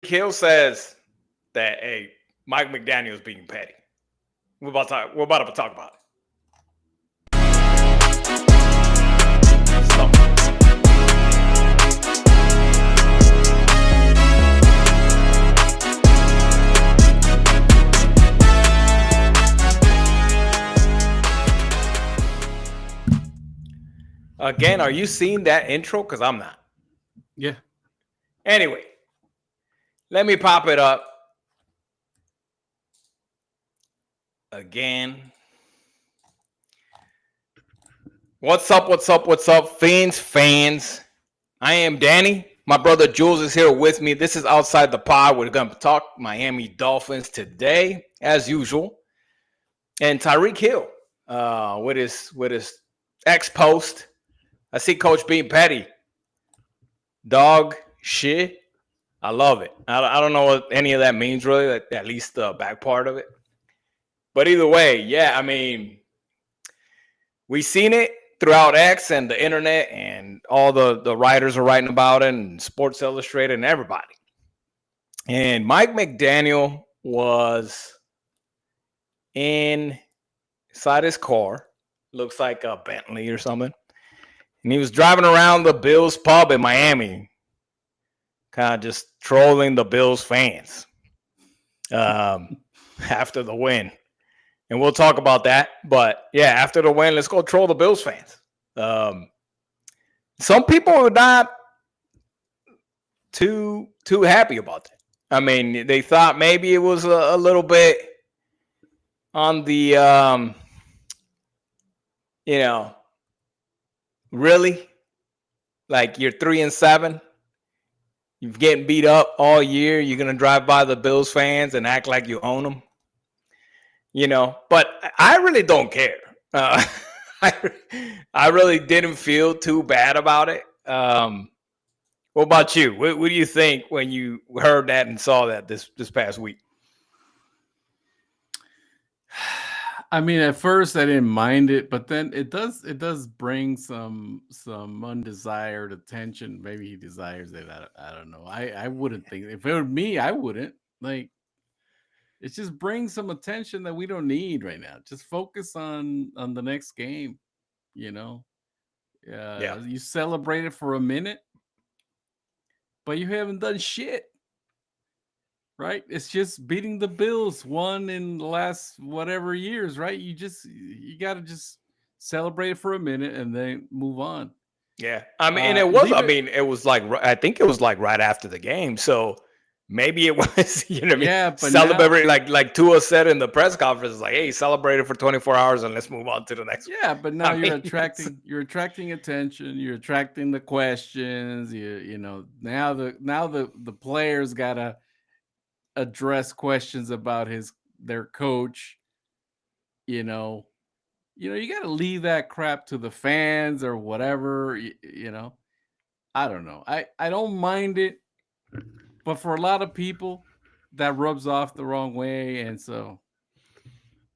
Hill says that Mike McDaniel is being petty. We're about to talk about it. Again, are you seeing that intro? Because I'm not. Yeah. Anyway, let me pop it up. Again. What's up, Phins fans? I am Danny. My brother Jules is here with me. This is Outside the Pod. We're going to talk Miami Dolphins today, as usual. And Tyreek Hill with his ex-post. I see Coach being petty. Dog shit. I love it. I don't know what any of that means, really, at least the back part of it. But either way, yeah, I mean, we've seen it throughout X and the internet, and all the writers are writing about it, and Sports Illustrated and everybody. And Mike McDaniel was inside his car. Looks like a Bentley or something. And he was driving around the Bills pub in Miami, kind of just trolling the Bills fans after the win. And we'll talk about that. But, yeah, after the win, let's go troll the Bills fans. Some people were not too happy about that. I mean, they thought maybe it was a little bit on the, really? Like, you're 3-7. You're getting beat up all year. You're going to drive by the Bills fans and act like you own them. But I really don't care. I really didn't feel too bad about it. What about you? What do you think when you heard that and saw that this past week? I mean, at first I didn't mind it, but then it does bring some undesired attention. Maybe he desires it. I don't know. I wouldn't think, if it were me, I wouldn't. Like, it just brings some attention that we don't need right now. Just focus on the next game. Yeah. You celebrated for a minute, but you haven't done shit. Right? It's just beating the Bills, one in the last whatever years, right? You got to just celebrate it for a minute and then move on. Yeah. I mean, it was like, I think it was like right after the game. So maybe it was, Yeah, but celebrate, like Tua said in the press conference, like, hey, celebrate it for 24 hours and let's move on to the next one. Yeah, but now you're attracting attention, you're attracting the questions, now the players gotta address questions about their coach. You got to leave that crap to the fans or whatever. I don't know. I don't mind it, but for a lot of people, that rubs off the wrong way, and so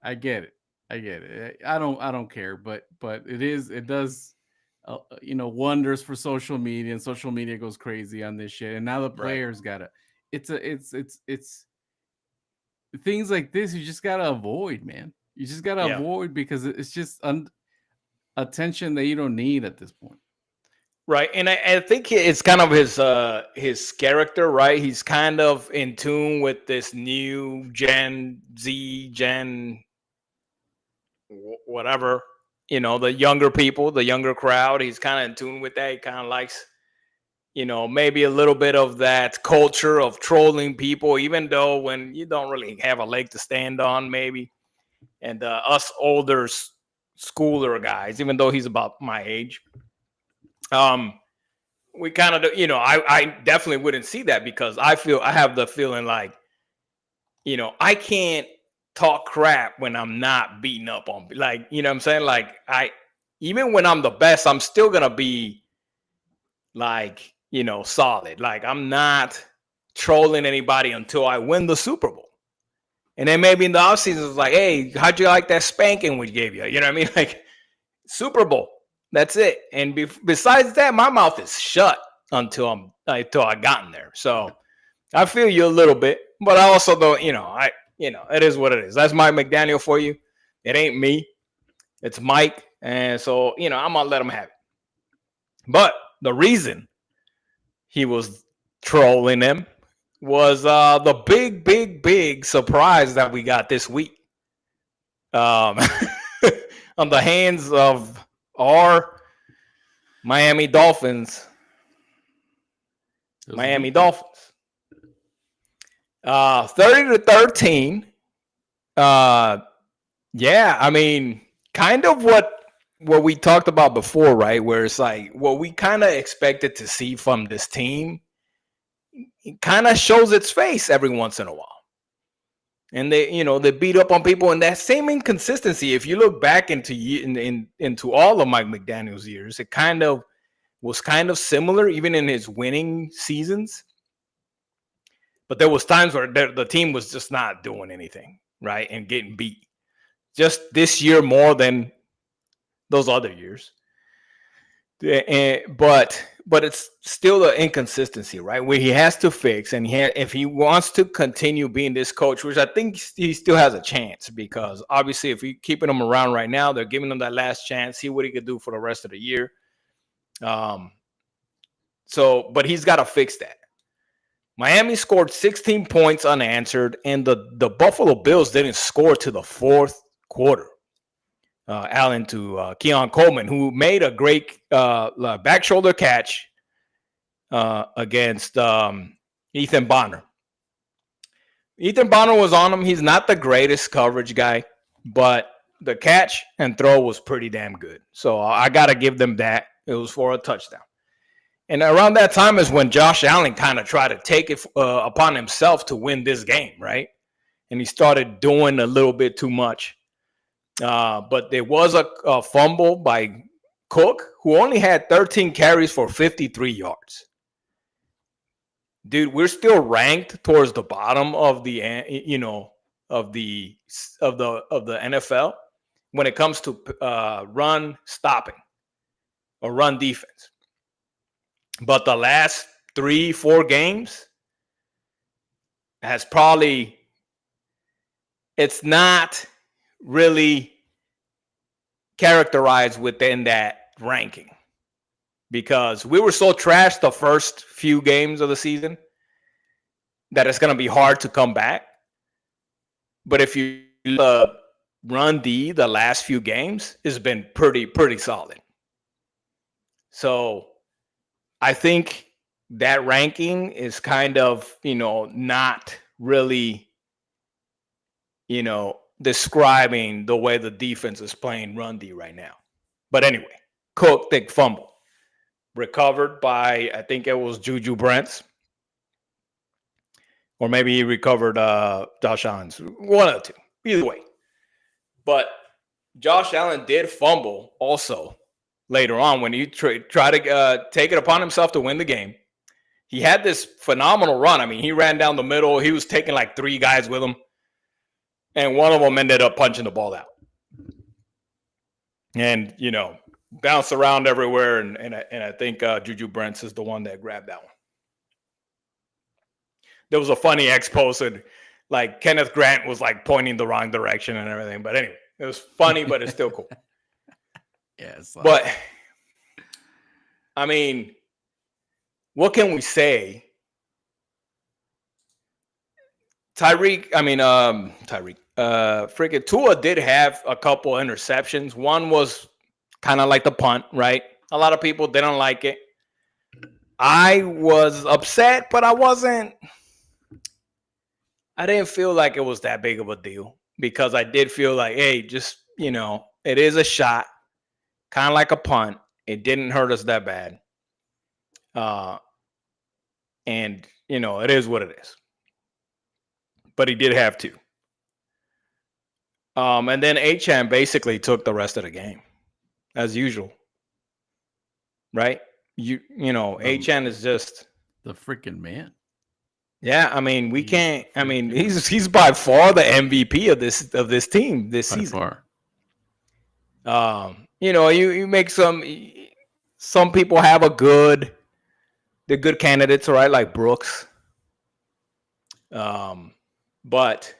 I get it. I don't care, but it does wonders for social media, and social media goes crazy on this shit, and now the players gotta. It's things like this you just gotta avoid, man. You just gotta avoid, because it's just attention that you don't need at this point. Right, and I think it's kind of his character, right? He's kind of in tune with this new Gen Z, whatever, the younger people, the younger crowd. He's kind of in tune with that. He kind of likes, maybe a little bit of that culture of trolling people, even though when you don't really have a leg to stand on, maybe. And us older schooler guys, even though he's about my age, we kind of, I definitely wouldn't see that, because I have the feeling like, I can't talk crap when I'm not beating up on, like, what I'm saying? Like, even when I'm the best, I'm still going to be like, solid. Like, I'm not trolling anybody until I win the Super Bowl. And then maybe in the offseason, it's like, hey, how'd you like that spanking we gave you? You know what I mean? Like, Super Bowl. That's it. And besides that, my mouth is shut until I gotten there. So I feel you a little bit, but I also don't. It is what it is. That's Mike McDaniel for you. It ain't me. It's Mike, and so I'm gonna let him have it. But the reason he was trolling him was the big surprise that we got this week. On the hands of our Miami Dolphins. Miami Dolphins. 30-13. Yeah, I mean, kind of what we talked about before, right? Where it's like what we kind of expected to see from this team. It kind of shows its face every once in a while. And they beat up on people, and that same inconsistency. If you look back into all of Mike McDaniel's years, it was kind of similar, even in his winning seasons. But there was times where the team was just not doing anything, right, and getting beat. Just this year more than those other years. But it's still the inconsistency, right? Where he has to fix, and if he wants to continue being this coach, which I think he still has a chance, because obviously if you're keeping him around right now, they're giving him that last chance, see what he could do for the rest of the year. But he's got to fix that. Miami scored 16 points unanswered, and the Buffalo Bills didn't score to the fourth quarter. Allen to Keon Coleman, who made a great back shoulder catch against Ethan Bonner. Ethan Bonner was on him. He's not the greatest coverage guy, but the catch and throw was pretty damn good. So I got to give them that. It was for a touchdown. And around that time is when Josh Allen kind of tried to take it upon himself to win this game, right? And he started doing a little bit too much. But there was a fumble by Cook, who only had 13 carries for 53 yards. Dude, we're still ranked towards the bottom of the NFL when it comes to run stopping or run defense. But the last 3-4 games it's not really characterized within that ranking, because we were so trashed the first few games of the season that it's going to be hard to come back. But if you run the last few games, it's been pretty solid. So I think that ranking is kind of, not really, describing the way the defense is playing run D right now. But anyway, Cook, big fumble. Recovered by, I think it was JuJu Brents. Or maybe he recovered Josh Allen's. One of the two. Either way. But Josh Allen did fumble also later on when he tried to take it upon himself to win the game. He had this phenomenal run. I mean, he ran down the middle. He was taking like 3 guys with him. And one of them ended up punching the ball out. And, bounced around everywhere. And I think JuJu Brents is the one that grabbed that one. There was a funny X posted, like Kenneth Grant was like pointing the wrong direction and everything. But anyway, it was funny, but it's still cool. Yes. But, I mean, what can we say? Freaking Tua did have a couple interceptions. One was kind of like the punt, right? A lot of people didn't like it. I was upset, but I didn't feel like it was that big of a deal, because I did feel like, hey, just, it is a shot, kind of like a punt. It didn't hurt us that bad. And, it is what it is. But he did have 2. And then Achane basically took the rest of the game, as usual. Right? Achane is just the freaking man. Yeah, I mean, we can't. I mean, he's by far the MVP of this team this season. You make some people have the good candidates, right? Like Brooks. But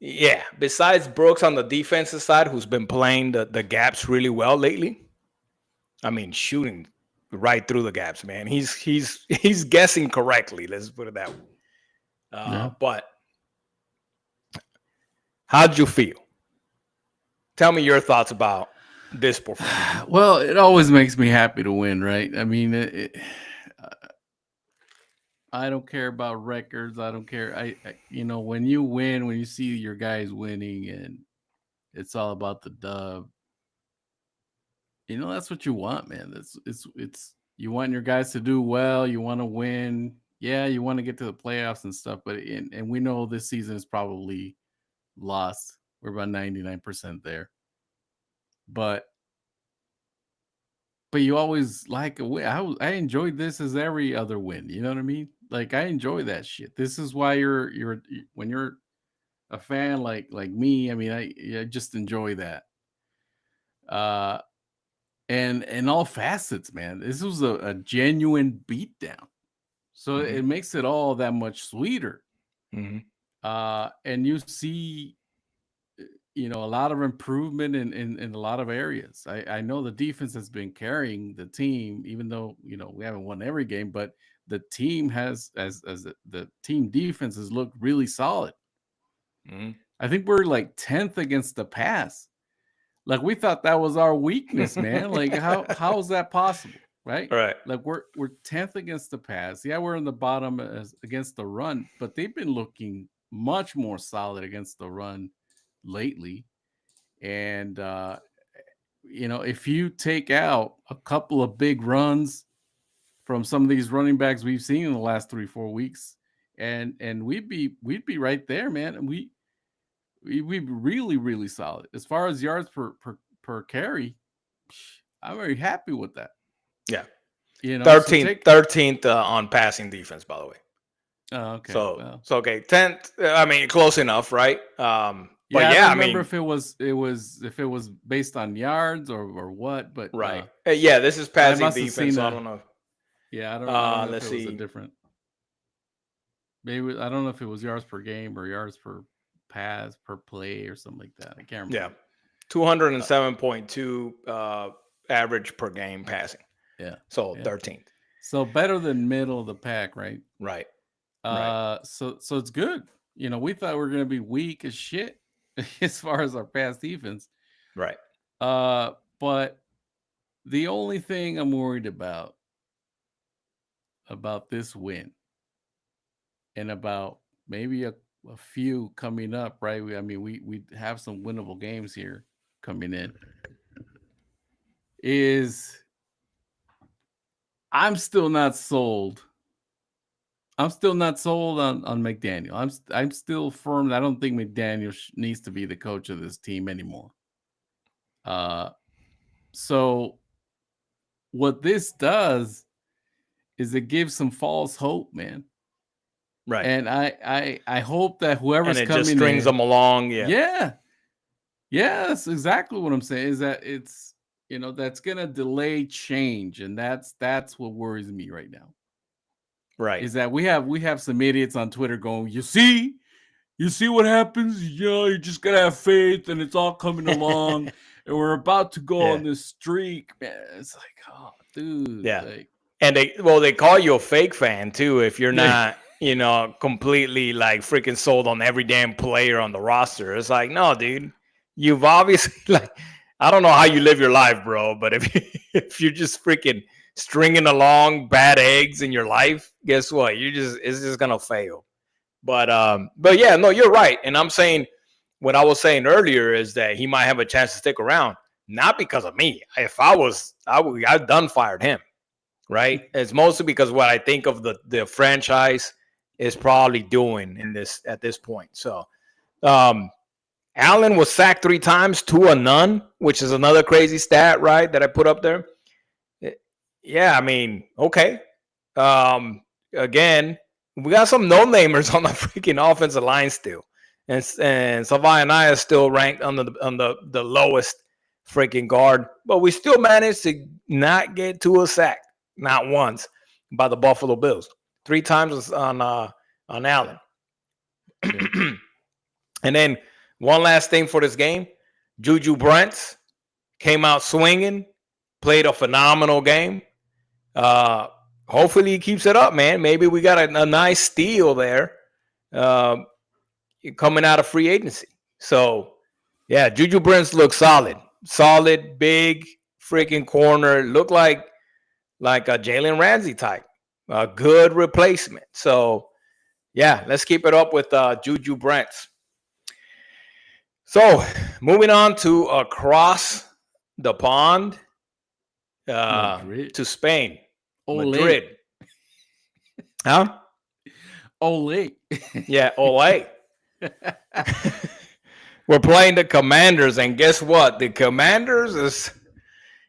yeah, besides Brooks on the defensive side, who's been playing the gaps really well lately. I mean, shooting right through the gaps, man. He's guessing correctly. Let's put it that way. But how did you feel? Tell me your thoughts about this performance. Well, it always makes me happy to win, right? I mean, I don't care about records. I don't care. I when you win, when you see your guys winning, and it's all about the dub. That's what you want, man. It's you want your guys to do well. You want to win. Yeah, you want to get to the playoffs and stuff. But and we know this season is probably lost. We're about 99% there. But you always like a win. I enjoyed this as every other win. You know what I mean? Like, I enjoy that shit. This is why you're when you're a fan like me. I mean, I just enjoy that. And in all facets, man, this was a genuine beatdown. So it makes it all that much sweeter. And you see, a lot of improvement in a lot of areas. I know the defense has been carrying the team, even though, we haven't won every game, but the team has, as the team defense has looked really solid. I think we're like 10th against the pass. Like, we thought that was our weakness, man. Like, how is that possible? Right. Like, we're 10th against the pass. Yeah, we're in the bottom against the run, but they've been looking much more solid against the run lately. And if you take out a couple of big runs from some of these running backs we've seen in the last 3-4 weeks, and we'd be right there, man. And we'd be really, really solid as far as yards per carry. I'm very happy with that. Yeah. 13th on passing defense, by the way. Oh, okay. So okay, 10th. I mean, close enough, right? But I don't remember if it was based on yards or what. But right. This is passing defense. So I don't know. Yeah, I don't know. Let's see. It was a different. Maybe I don't know if it was yards per game or yards per pass per play or something like that. I can't remember. Yeah, 207.2 average per game passing. Yeah. So 13th. So better than middle of the pack, right? Right. So it's good. We thought we were going to be weak as shit as far as our pass defense. Right. But the only thing I'm worried about this win and about maybe a few coming up, right? We have some winnable games here coming in. Is I'm still not sold. I'm still not sold on McDaniel. I'm still firm. I don't think McDaniel needs to be the coach of this team anymore. So what this does is it gives some false hope, man. Right. And I hope that whoever's coming in, just strings them along. Yeah, that's exactly what I'm saying. Is that it's that's gonna delay change, and that's what worries me right now. Right. Is that we have some idiots on Twitter going, you see what happens? You just gotta have faith, and it's all coming along, and we're about to go on this streak, man. It's like, oh, dude. Yeah. Like, and they call you a fake fan too if you're not, completely like freaking sold on every damn player on the roster. It's like, no, dude, you've obviously I don't know how you live your life, bro, but if you're just freaking stringing along bad eggs in your life, guess what? It's just gonna fail. But yeah, no, you're right. And I'm saying what I was saying earlier is that he might have a chance to stick around, not because of me. If I've done fired him, right? It's mostly because what I think of the franchise is probably doing at this point. So Allen was sacked 3 times, 2 or none, which is another crazy stat, right, that I put up there. Yeah, I mean, okay. Again, we got some no-namers on the freaking offensive line still. And Savaianaya is still ranked on the lowest freaking guard. But we still managed to not get to a sack, not once, by the Buffalo Bills. 3 times on on Allen. Yeah. And then one last thing for this game, JuJu Brents came out swinging, played a phenomenal game. Hopefully he keeps it up, man. Maybe we got a nice steal there coming out of free agency. So, yeah, JuJu Brents looks solid. Solid, big, freaking corner. Looked like a Jalen Ramsey type. A good replacement. So, yeah, let's keep it up with JuJu Brents. So, moving on to across the pond to Spain. Ole. Madrid. Huh? Ole. Yeah, Ole. We're playing the Commanders, and guess what? The Commanders is,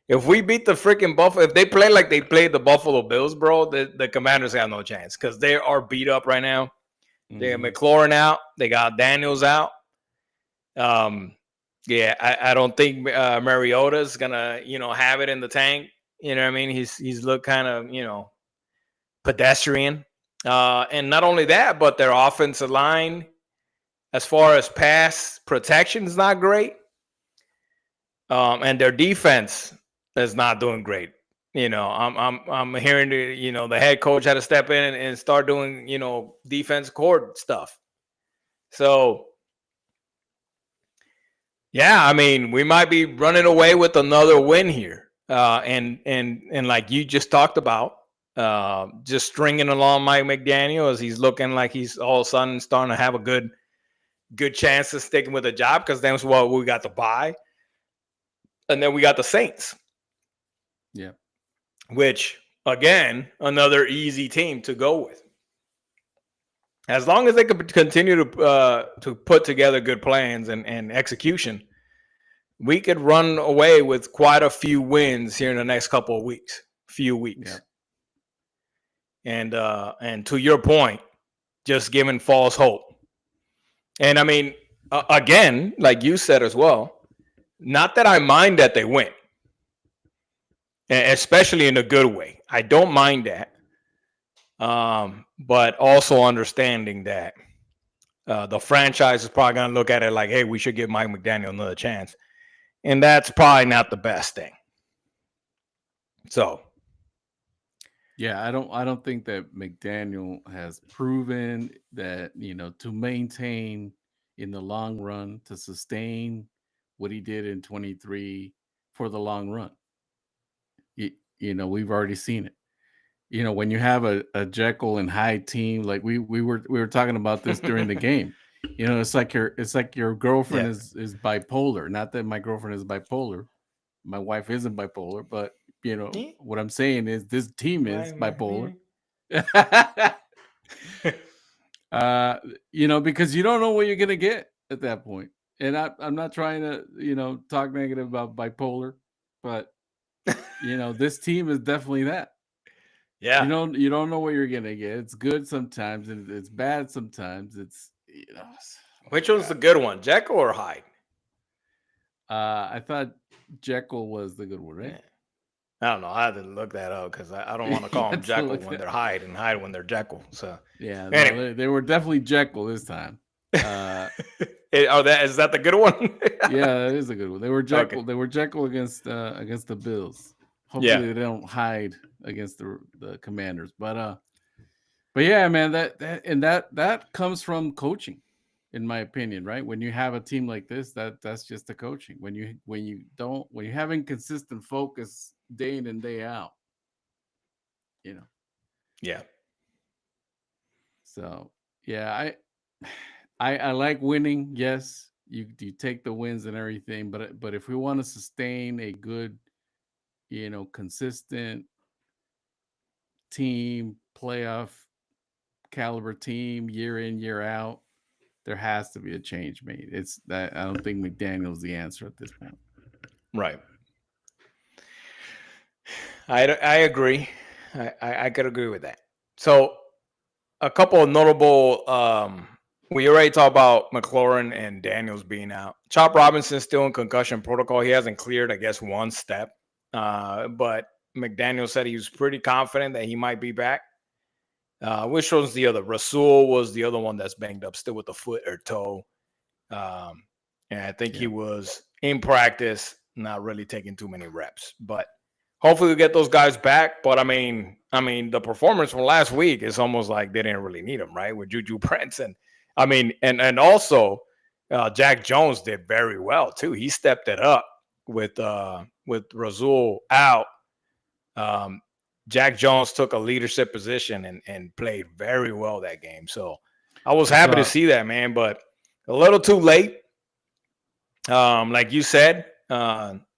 if we beat the freaking Buffalo, if they play like they played the Buffalo Bills, bro, the Commanders have no chance because they are beat up right now. They got McLaurin out. They got Daniels out. Yeah, I don't think Mariota's gonna, have it in the tank. You know what I mean? He's looked kind of, pedestrian. And not only that, but their offensive line, as far as pass protection, is not great. And their defense is not doing great. I'm hearing the head coach had to step in and start doing, defense court stuff. So, yeah, I mean, we might be running away with another win here. And like you just talked about, just stringing along Mike McDaniel as he's looking like he's all of a sudden starting to have a good chance of sticking with a job, because that's what we got to buy. And then we got the Saints. Yeah. Which, again, another easy team to go with. As long as they could continue to put together good plans and execution, we could run away with quite a few wins here in the next couple of weeks. Yeah. And to your point, just giving false hope. And I mean, again, like you said as well, not that I mind that they win, especially in a good way. I don't mind that. But also understanding that the franchise is probably going to look at it like, hey, we should give Mike McDaniel another chance. And that's probably not the best thing. So, yeah, I don't think that McDaniel has proven that, to maintain in the long run, to sustain what he did in 23 for the long run. We've already seen it. When you have a Jekyll and Hyde team, like we were talking about this during the game. It's like your girlfriend is bipolar. Not that my girlfriend is bipolar. My wife isn't bipolar, but what I'm saying is this team is bipolar. Because you don't know what you're gonna get at that point. And I'm not trying to, talk negative about bipolar, but this team is definitely that. Yeah. You don't know what you're gonna get. It's good sometimes and it's bad sometimes. It's Which one's the good one, Jekyll or Hyde? I thought Jekyll was the good one, right? Yeah. I don't know. I had to look that up because I don't want to call them Jekyll when they're Hyde and Hyde when they're Jekyll. So yeah, anyway. They were definitely Jekyll this time. Is that the good one? Yeah, that is a good one. They were Jekyll. Okay. They were Jekyll against the Bills. Hopefully they don't hide against the Commanders. But yeah, man, that comes from coaching, in my opinion, right? When you have a team like this, that's just the coaching. When you're having consistent focus day in and day out, Yeah. So yeah, I like winning. Yes, you take the wins and everything, but if we want to sustain a good, consistent team, playoff caliber team, year in, year out, there has to be a change made. It's that I don't think McDaniel's the answer at this point. Right. I agree. I could agree with that. So a couple of notable, we already talked about McLaurin and Daniels being out. Chop Robinson's still in concussion protocol. He hasn't cleared, I guess, one step. But McDaniel said he was pretty confident that he might be back. Which one's the other? Rasul was the other one that's banged up still with the foot or toe. And I think he was in practice, not really taking too many reps. But hopefully we get those guys back. But I mean, the performance from last week is almost like they didn't really need them, right? With JuJu Brents. And I mean, and also Jack Jones did very well too. He stepped it up with Rasul out. Jack Jones took a leadership position and played very well that game. So I was happy to see that, man, but a little too late. Like you said,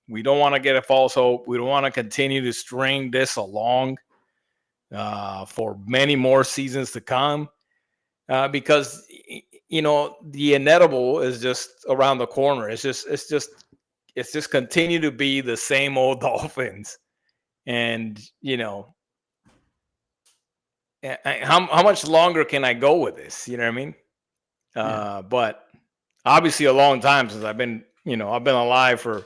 we don't want to get a false hope. We don't want to continue to string this along for many more seasons to come because, you know, the inevitable is just around the corner. It's just continue to be the same old Dolphins. And, you know, how much longer can I go with this? You know what I mean? But obviously a long time since I've been alive for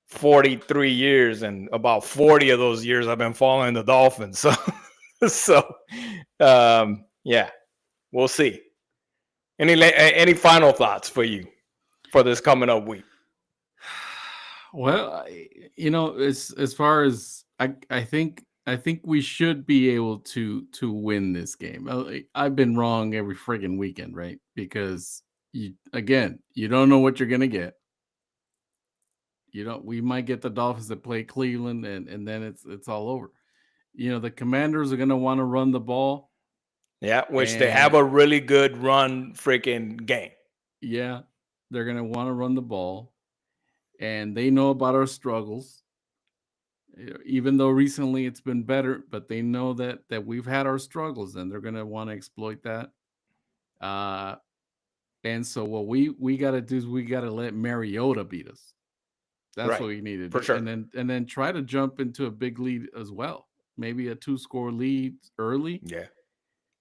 43 years, and about 40 of those years I've been following the Dolphins. So, yeah, we'll see. Any final thoughts for you for this coming up week? Well, you know, as far as I think we should be able to win this game. I've been wrong every friggin' weekend, right? Because you don't know what you're gonna get. We might get the Dolphins that play Cleveland, and then it's all over. You know, the Commanders are gonna want to run the ball. Yeah, which they have a really good run freaking game. Yeah, they're gonna want to run the ball, and they know about our struggles. Even though recently it's been better, but they know that we've had our struggles, and they're gonna want to exploit that. And so what we got to do is we got to let Mariota beat us. That's right. What we need to do. Sure. And then try to jump into a big lead as well. Maybe a 2-score lead early. Yeah.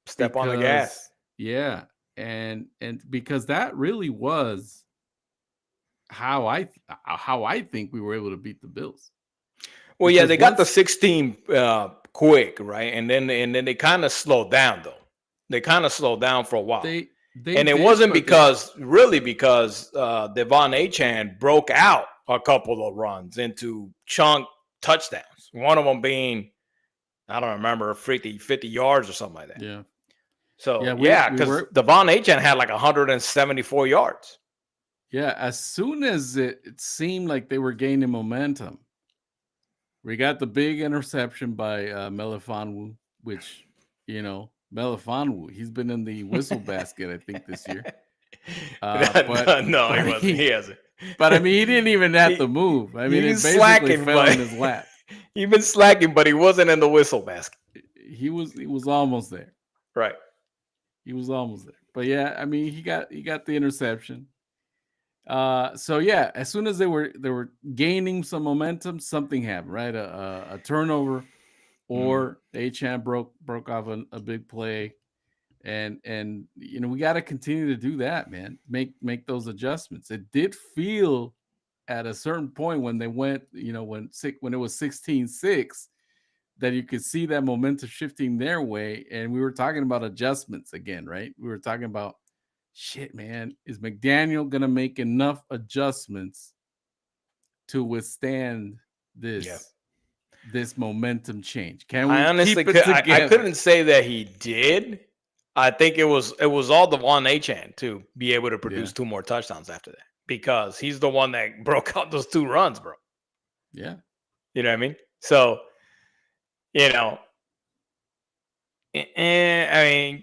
Step on the gas. Yeah. And because that really was how I think we were able to beat the Bills. Well, yeah, they got the 16 quick, right? And then they kind of slowed down, though. They kind of slowed down for a while. It wasn't because Devon Achane broke out a couple of runs into chunk touchdowns. One of them being, I don't remember, 50 yards or something like that. Yeah. So, because Devon Achane had like 174 yards. Yeah, as soon as it seemed like they were gaining momentum, we got the big interception by Melifonwu, which, you know, Melifonwu, he's been in the whistle basket, I think, this year. But no, he wasn't. He hasn't. But I mean, he didn't even have to move. I mean, it basically fell in his lap. He's been slacking, but he wasn't in the whistle basket. He was almost there. Right. He was almost there. But yeah, I mean, he got the interception. So yeah, as soon as they were gaining some momentum, something happened, right? A turnover, or Achane broke off a big play, and you know, we got to continue to do that, man. Make those adjustments. It did feel at a certain point when they went, you know, when it was 16-6, that you could see that momentum shifting their way, and we were talking about adjustments again, right? We were talking about, shit, man, is McDaniel gonna make enough adjustments to withstand this momentum change? Can we? I honestly I couldn't say that he did. I think it was all Devon Achane to be able to produce 2 more touchdowns after that, because he's the one that broke out those 2 runs, bro. Yeah, you know what I mean. So, you know, I mean,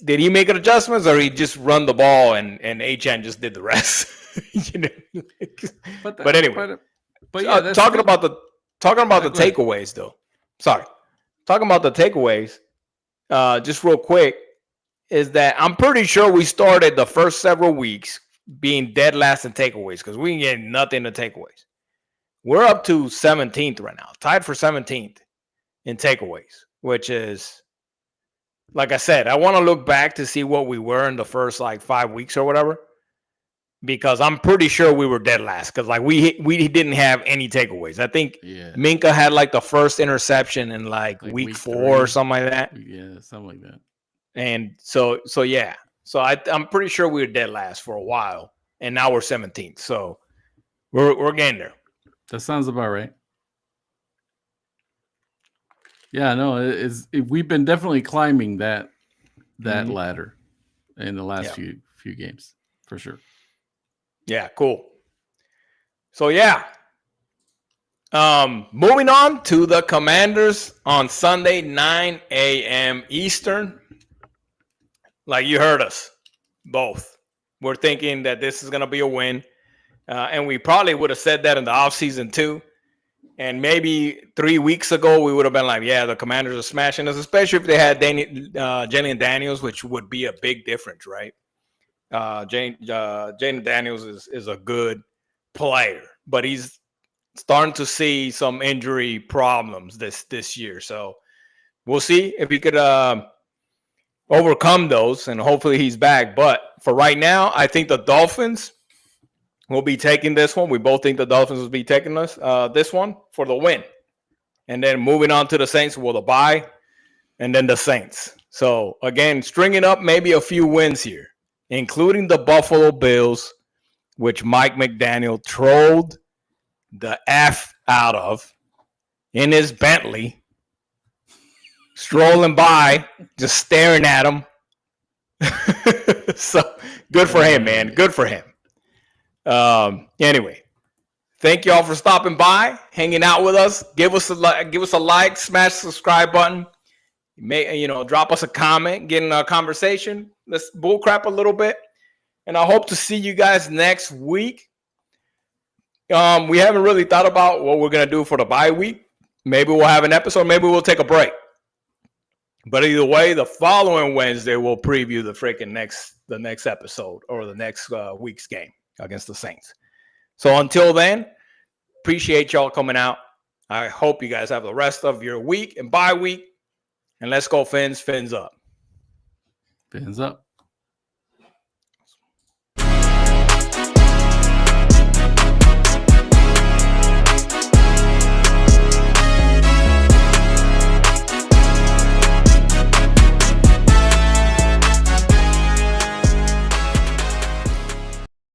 did he make adjustments, or he just run the ball and Achane just did the rest? You know? But anyway, talking about the takeaways, though. Sorry, talking about the takeaways. Just real quick, is that I'm pretty sure we started the first several weeks being dead last in takeaways because we didn't get nothing to takeaways. We're up to 17th right now, tied for 17th in takeaways, which is, like I said, I want to look back to see what we were in the first like 5 weeks or whatever, because I'm pretty sure we were dead last, because like we didn't have any takeaways. I think Minka had like the first interception in like week 4 or something like that. Yeah, something like that. And so yeah. So I'm pretty sure we were dead last for a while, and now we're 17th. So we're getting there. That sounds about right. Yeah, no, we've been definitely climbing that ladder in the last few games for sure. Yeah, cool. So yeah. Moving on to the Commanders on Sunday, 9 a.m. Eastern. Like you heard us, both. We're thinking that this is going to be a win. And we probably would have said that in the offseason too. And maybe 3 weeks ago, we would have been like, yeah, the Commanders are smashing us, especially if they had Jalen Daniels, which would be a big difference, right? Jalen Daniels is a good player, but he's starting to see some injury problems this year. So we'll see if he could overcome those, and hopefully he's back. But for right now, I think the Dolphins will be taking this one. We both think the Dolphins will be taking this one for the win. And then moving on to the Saints, will the bye, and then the Saints. So again, stringing up maybe a few wins here, including the Buffalo Bills, which Mike McDaniel trolled the F out of in his Bentley, strolling by, just staring at him. So good for him, man. Good for him. Anyway, thank y'all for stopping by, hanging out with us. Give us a like, smash the subscribe button. Drop us a comment, get in a conversation. Let's bullcrap a little bit. And I hope to see you guys next week. We haven't really thought about what we're going to do for the bye week. Maybe we'll have an episode. Maybe we'll take a break. But either way, the following Wednesday, we'll preview the next episode or the next week's game against the Saints. So until then, appreciate y'all coming out. I hope you guys have the rest of your week and bye week. And let's go, Phins. Phins up. Phins up.